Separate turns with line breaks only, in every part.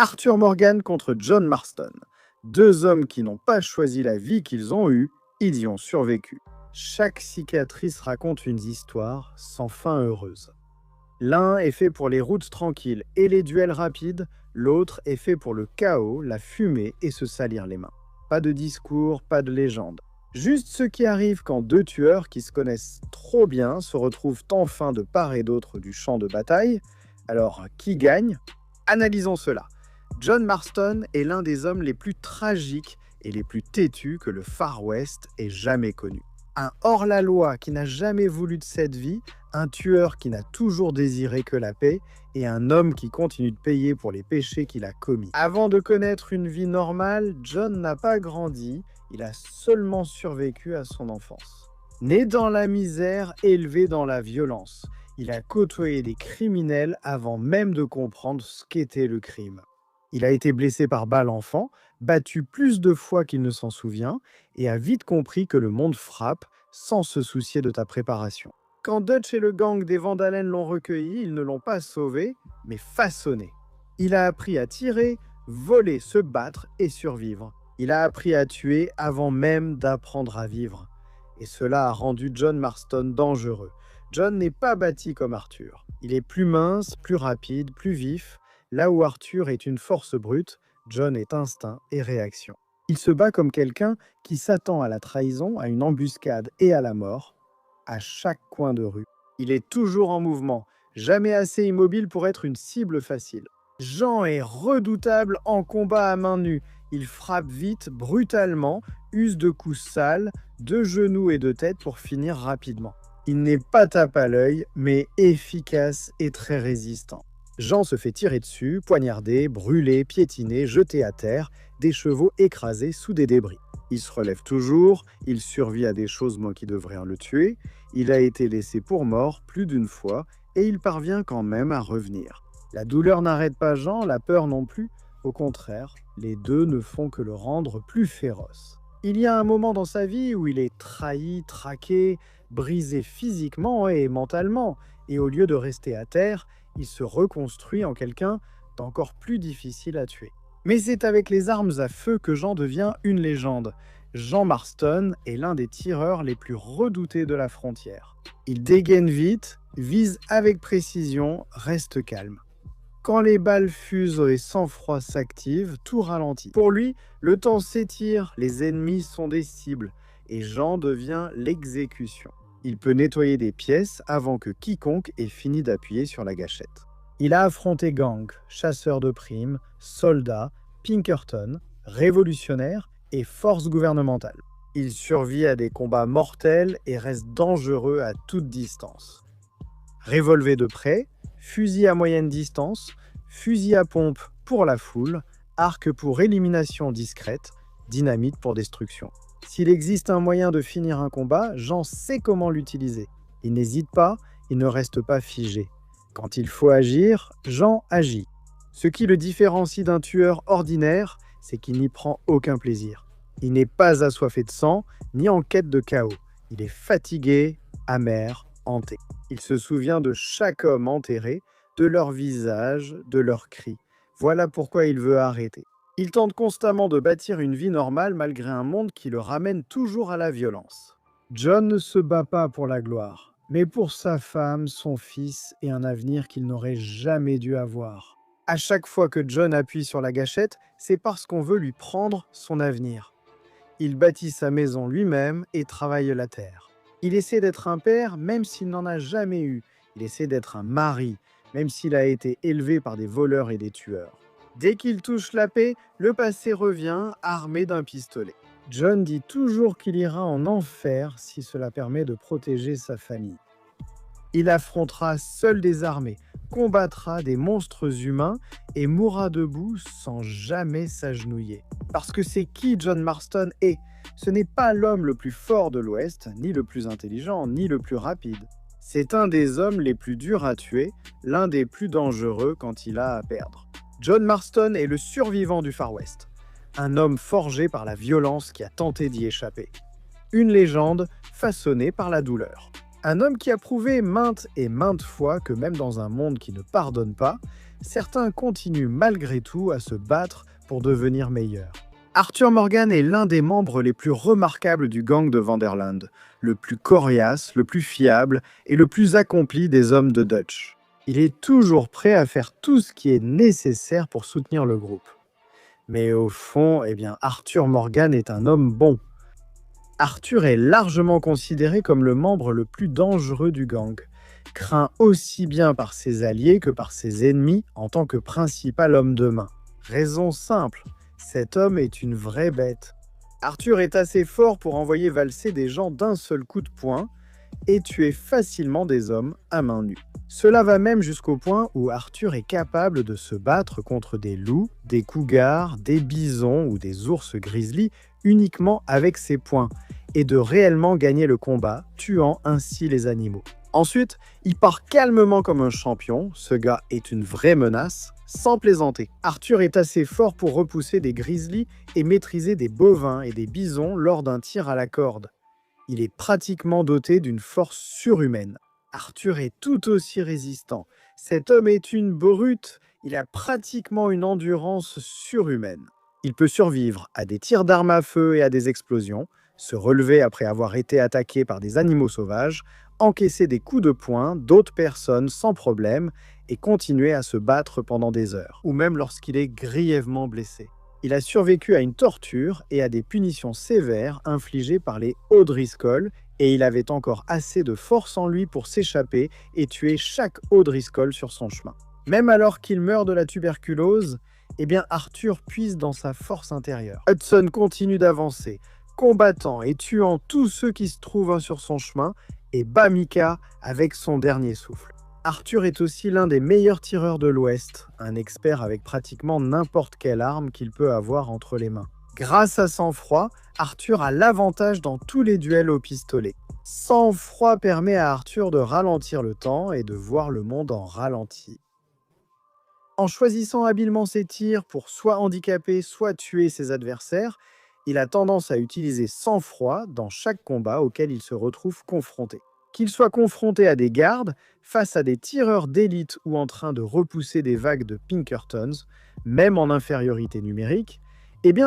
Arthur Morgan contre John Marston. Deux hommes qui n'ont pas choisi la vie qu'ils ont eue, ils y ont survécu. Chaque cicatrice raconte une histoire sans fin heureuse. L'un est fait pour les routes tranquilles et les duels rapides, l'autre est fait pour le chaos, la fumée et se salir les mains. Pas de discours, pas de légende. Juste ce qui arrive quand deux tueurs qui se connaissent trop bien se retrouvent enfin de part et d'autre du champ de bataille. Alors, qui gagne? Analysons cela. John Marston est l'un des hommes les plus tragiques et les plus têtus que le Far West ait jamais connu. Un hors-la-loi qui n'a jamais voulu de cette vie, un tueur qui n'a toujours désiré que la paix et un homme qui continue de payer pour les péchés qu'il a commis. Avant de connaître une vie normale, John n'a pas grandi, il a seulement survécu à son enfance. Né dans la misère, élevé dans la violence, il a côtoyé des criminels avant même de comprendre ce qu'était le crime. Il a été blessé par balle enfant, battu plus de fois qu'il ne s'en souvient, et a vite compris que le monde frappe sans se soucier de ta préparation. Quand Dutch et le gang des Van Dalen l'ont recueilli, ils ne l'ont pas sauvé, mais façonné. Il a appris à tirer, voler, se battre et survivre. Il a appris à tuer avant même d'apprendre à vivre. Et cela a rendu John Marston dangereux. John n'est pas bâti comme Arthur. Il est plus mince, plus rapide, plus vif. Là où Arthur est une force brute, John est instinct et réaction. Il se bat comme quelqu'un qui s'attend à la trahison, à une embuscade et à la mort, à chaque coin de rue. Il est toujours en mouvement, jamais assez immobile pour être une cible facile. Jean est redoutable en combat à main nue. Il frappe vite, brutalement, use de coups sales, de genoux et de tête pour finir rapidement. Il n'est pas tape à l'œil, mais efficace et très résistant. Jean se fait tirer dessus, poignarder, brûler, piétiner, jeter à terre, des chevaux écrasés sous des débris. Il se relève toujours, il survit à des choses qui devraient le tuer, il a été laissé pour mort plus d'une fois et il parvient quand même à revenir. La douleur n'arrête pas Jean, la peur non plus, au contraire, les deux ne font que le rendre plus féroce. Il y a un moment dans sa vie où il est trahi, traqué, brisé physiquement et mentalement, et au lieu de rester à terre, il se reconstruit en quelqu'un d'encore plus difficile à tuer. Mais c'est avec les armes à feu que Jean devient une légende. Jean Marston est l'un des tireurs les plus redoutés de la frontière. Il dégaine vite, vise avec précision, reste calme. Quand les balles fusent et sang-froid s'active, tout ralentit. Pour lui, le temps s'étire, les ennemis sont des cibles, et Jean devient l'exécution. Il peut nettoyer des pièces avant que quiconque ait fini d'appuyer sur la gâchette. Il a affronté gangs, chasseurs de primes, soldats, Pinkerton, révolutionnaires et forces gouvernementales. Il survit à des combats mortels et reste dangereux à toute distance. Revolver de près, fusil à moyenne distance, fusil à pompe pour la foule, arc pour élimination discrète, dynamite pour destruction. S'il existe un moyen de finir un combat, Jean sait comment l'utiliser. Il n'hésite pas, il ne reste pas figé. Quand il faut agir, Jean agit. Ce qui le différencie d'un tueur ordinaire, c'est qu'il n'y prend aucun plaisir. Il n'est pas assoiffé de sang, ni en quête de chaos. Il est fatigué, amer, hanté. Il se souvient de chaque homme enterré, de leur visage, de leurs cris. Voilà pourquoi il veut arrêter. Il tente constamment de bâtir une vie normale malgré un monde qui le ramène toujours à la violence. John ne se bat pas pour la gloire, mais pour sa femme, son fils et un avenir qu'il n'aurait jamais dû avoir. À chaque fois que John appuie sur la gâchette, c'est parce qu'on veut lui prendre son avenir. Il bâtit sa maison lui-même et travaille la terre. Il essaie d'être un père même s'il n'en a jamais eu. Il essaie d'être un mari, même s'il a été élevé par des voleurs et des tueurs. Dès qu'il touche la paix, le passé revient, armé d'un pistolet. John dit toujours qu'il ira en enfer si cela permet de protéger sa famille. Il affrontera seul des armées, combattra des monstres humains et mourra debout sans jamais s'agenouiller. Parce que c'est qui John Marston est. Ce n'est pas l'homme le plus fort de l'Ouest, ni le plus intelligent, ni le plus rapide. C'est un des hommes les plus durs à tuer, l'un des plus dangereux quand il a à perdre. John Marston est le survivant du Far West, un homme forgé par la violence qui a tenté d'y échapper. Une légende façonnée par la douleur. Un homme qui a prouvé maintes et maintes fois que même dans un monde qui ne pardonne pas, certains continuent malgré tout à se battre pour devenir meilleurs. Arthur Morgan est l'un des membres les plus remarquables du gang de Vanderland, le plus coriace, le plus fiable et le plus accompli des hommes de Dutch. Il est toujours prêt à faire tout ce qui est nécessaire pour soutenir le groupe. Mais au fond, Arthur Morgan est un homme bon. Arthur est largement considéré comme le membre le plus dangereux du gang, craint aussi bien par ses alliés que par ses ennemis en tant que principal homme de main. Raison simple, cet homme est une vraie bête. Arthur est assez fort pour envoyer valser des gens d'un seul coup de poing et tuer facilement des hommes à main nue. Cela va même jusqu'au point où Arthur est capable de se battre contre des loups, des cougars, des bisons ou des ours grizzly uniquement avec ses poings et de réellement gagner le combat, tuant ainsi les animaux. Ensuite, il part calmement comme un champion, ce gars est une vraie menace, sans plaisanter. Arthur est assez fort pour repousser des grizzlies et maîtriser des bovins et des bisons lors d'un tir à la corde. Il est pratiquement doté d'une force surhumaine. Arthur est tout aussi résistant. Cet homme est une brute, il a pratiquement une endurance surhumaine. Il peut survivre à des tirs d'armes à feu et à des explosions, se relever après avoir été attaqué par des animaux sauvages, encaisser des coups de poing d'autres personnes sans problème et continuer à se battre pendant des heures, ou même lorsqu'il est grièvement blessé. Il a survécu à une torture et à des punitions sévères infligées par les O'Driscoll, et il avait encore assez de force en lui pour s'échapper et tuer chaque O'Driscoll sur son chemin. Même alors qu'il meurt de la tuberculose, Arthur puise dans sa force intérieure. Hudson continue d'avancer, combattant et tuant tous ceux qui se trouvent sur son chemin, et bat Micah avec son dernier souffle. Arthur est aussi l'un des meilleurs tireurs de l'Ouest, un expert avec pratiquement n'importe quelle arme qu'il peut avoir entre les mains. Grâce à sang-froid, Arthur a l'avantage dans tous les duels au pistolet. Sang-froid permet à Arthur de ralentir le temps et de voir le monde en ralenti. En choisissant habilement ses tirs pour soit handicaper, soit tuer ses adversaires, il a tendance à utiliser sang-froid dans chaque combat auquel il se retrouve confronté. Qu'il soit confronté à des gardes, face à des tireurs d'élite ou en train de repousser des vagues de Pinkertons, même en infériorité numérique,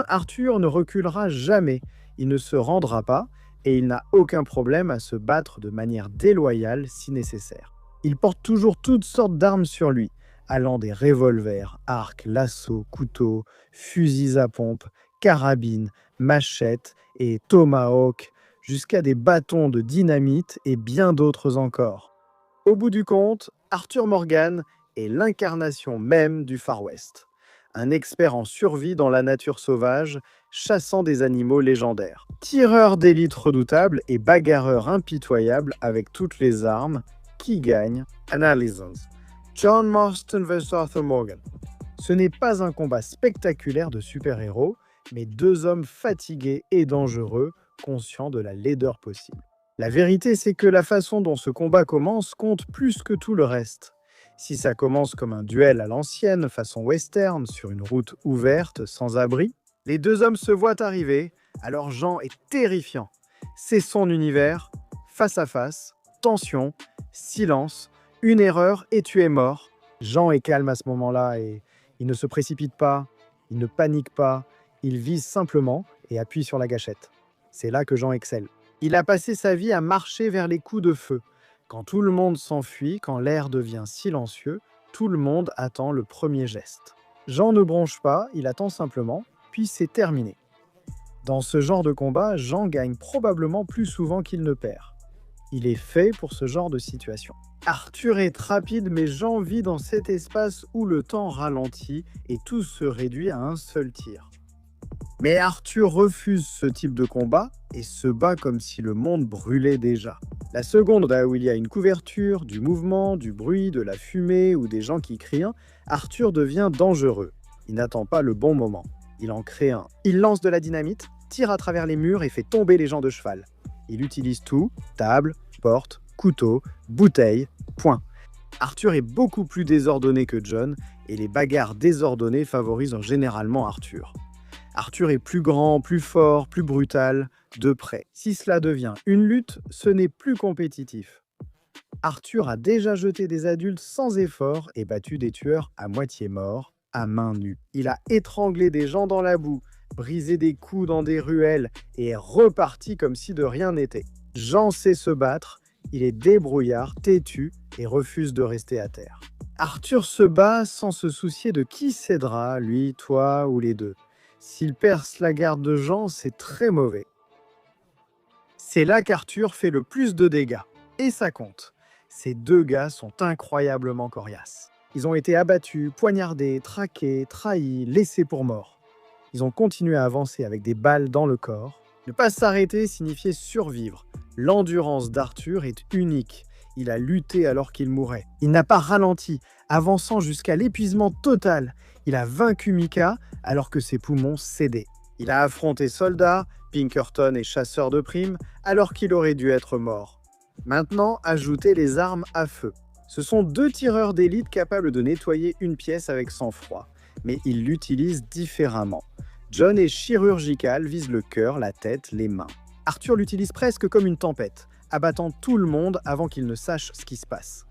Arthur ne reculera jamais, il ne se rendra pas et il n'a aucun problème à se battre de manière déloyale si nécessaire. Il porte toujours toutes sortes d'armes sur lui, allant des revolvers, arcs, lassos, couteaux, fusils à pompe, carabines, machettes et tomahawks, jusqu'à des bâtons de dynamite et bien d'autres encore. Au bout du compte, Arthur Morgan est l'incarnation même du Far West. Un expert en survie dans la nature sauvage, chassant des animaux légendaires. Tireur d'élite redoutable et bagarreur impitoyable avec toutes les armes, qui gagne? Analysis. John Marston vs Arthur Morgan. Ce n'est pas un combat spectaculaire de super-héros, mais deux hommes fatigués et dangereux, conscients de la laideur possible. La vérité, c'est que la façon dont ce combat commence compte plus que tout le reste. Si ça commence comme un duel à l'ancienne, façon western, sur une route ouverte, sans abri, les deux hommes se voient arriver, alors Jean est terrifiant. C'est son univers, face à face, tension, silence, une erreur et tu es mort. Jean est calme à ce moment-là et il ne se précipite pas, il ne panique pas, il vise simplement et appuie sur la gâchette. C'est là que Jean excelle. Il a passé sa vie à marcher vers les coups de feu. Quand tout le monde s'enfuit, quand l'air devient silencieux, tout le monde attend le premier geste. Jean ne bronche pas, il attend simplement, puis c'est terminé. Dans ce genre de combat, Jean gagne probablement plus souvent qu'il ne perd. Il est fait pour ce genre de situation. Arthur est rapide, mais Jean vit dans cet espace où le temps ralentit et tout se réduit à un seul tir. Mais Arthur refuse ce type de combat et se bat comme si le monde brûlait déjà. La seconde où il y a une couverture, du mouvement, du bruit, de la fumée ou des gens qui crient, Arthur devient dangereux. Il n'attend pas le bon moment. Il en crée un. Il lance de la dynamite, tire à travers les murs et fait tomber les gens de cheval. Il utilise tout, table, porte, couteau, bouteille, point. Arthur est beaucoup plus désordonné que John et les bagarres désordonnées favorisent généralement Arthur. Arthur est plus grand, plus fort, plus brutal, de près. Si cela devient une lutte, ce n'est plus compétitif. Arthur a déjà jeté des adultes sans effort et battu des tueurs à moitié morts, à main nue. Il a étranglé des gens dans la boue, brisé des coups dans des ruelles et est reparti comme si de rien n'était. Jean sait se battre, il est débrouillard, têtu et refuse de rester à terre. Arthur se bat sans se soucier de qui cédera, lui, toi ou les deux. S'il perce la garde de Jean, c'est très mauvais. C'est là qu'Arthur fait le plus de dégâts. Et ça compte. Ces deux gars sont incroyablement coriaces. Ils ont été abattus, poignardés, traqués, trahis, laissés pour morts. Ils ont continué à avancer avec des balles dans le corps. Ne pas s'arrêter signifiait survivre. L'endurance d'Arthur est unique. Il a lutté alors qu'il mourait. Il n'a pas ralenti, avançant jusqu'à l'épuisement total. Il a vaincu Micah alors que ses poumons cédaient. Il a affronté soldats, Pinkerton et chasseurs de primes alors qu'il aurait dû être mort. Maintenant, ajoutez les armes à feu. Ce sont deux tireurs d'élite capables de nettoyer une pièce avec sang-froid, mais ils l'utilisent différemment. John est chirurgical, vise le cœur, la tête, les mains. Arthur l'utilise presque comme une tempête, abattant tout le monde avant qu'il ne sache ce qui se passe.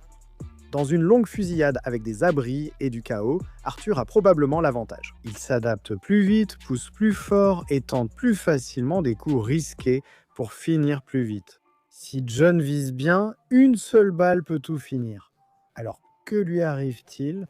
Dans une longue fusillade avec des abris et du chaos, Arthur a probablement l'avantage. Il s'adapte plus vite, pousse plus fort et tente plus facilement des coups risqués pour finir plus vite. Si John vise bien, une seule balle peut tout finir. Alors, que lui arrive-t-il ?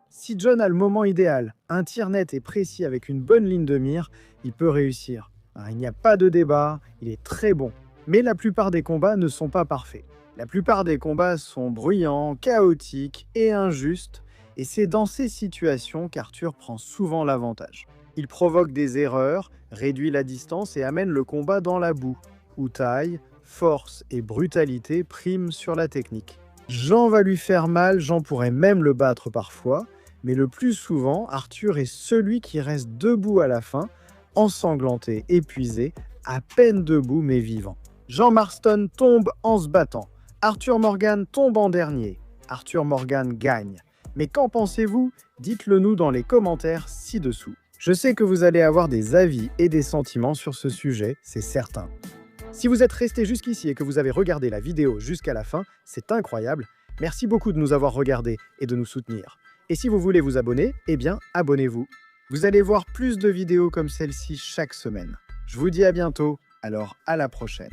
Si John a le moment idéal, un tir net et précis avec une bonne ligne de mire, il peut réussir. Il n'y a pas de débat, il est très bon. Mais la plupart des combats ne sont pas parfaits. La plupart des combats sont bruyants, chaotiques et injustes, et c'est dans ces situations qu'Arthur prend souvent l'avantage. Il provoque des erreurs, réduit la distance et amène le combat dans la boue, où taille, force et brutalité priment sur la technique. Jean va lui faire mal, Jean pourrait même le battre parfois, mais le plus souvent, Arthur est celui qui reste debout à la fin, ensanglanté, épuisé, à peine debout mais vivant. Jean Marston tombe en se battant. Arthur Morgan tombe en dernier. Arthur Morgan gagne. Mais qu'en pensez-vous? Dites-le nous dans les commentaires ci-dessous. Je sais que vous allez avoir des avis et des sentiments sur ce sujet, c'est certain. Si vous êtes resté jusqu'ici et que vous avez regardé la vidéo jusqu'à la fin, c'est incroyable. Merci beaucoup de nous avoir regardés et de nous soutenir. Et si vous voulez vous abonner, eh bien, abonnez-vous. Vous allez voir plus de vidéos comme celle-ci chaque semaine. Je vous dis à bientôt, alors à la prochaine.